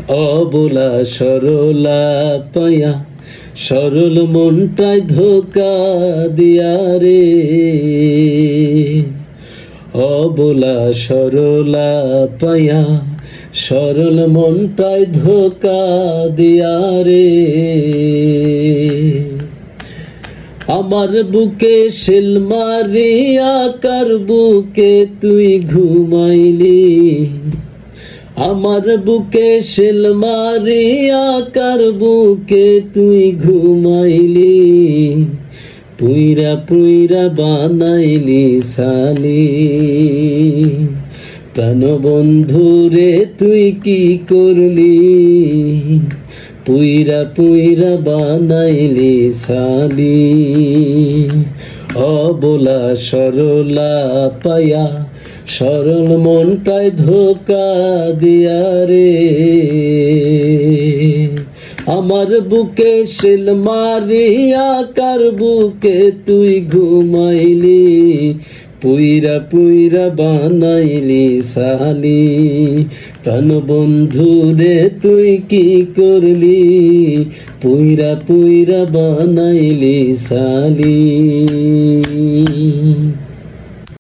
অবলা সরলা পায়া সরল মনটায় ধোকা দিয়া রে। অবলা সরলা পায়া সরল মনটায় ধোকা দিয়া রে। আমার বুকে শিল মারিয়া কার বুকে তুই ঘুমাইলি। আমার বুকে শিল মারিয়া কার বুকে তুই ঘুমাইলি। পুইরা পুইরা বানাইলি সালি। প্রাণবন্ধু রে তুই কি করলি। পুইরা পুইরা বানাইলি সালি। অবলা সরলা পায়া সরল মনটায় ধোকা দিয়া রে। আমার বুকে শিল মারিয়া কার বুকে তুই ঘুমাইলি। পুইরা পুইরা বানাইলি সালি। প্রাণবন্ধু রে তুই কি করলি। পুইরা পুইরা বানাইলি সালি।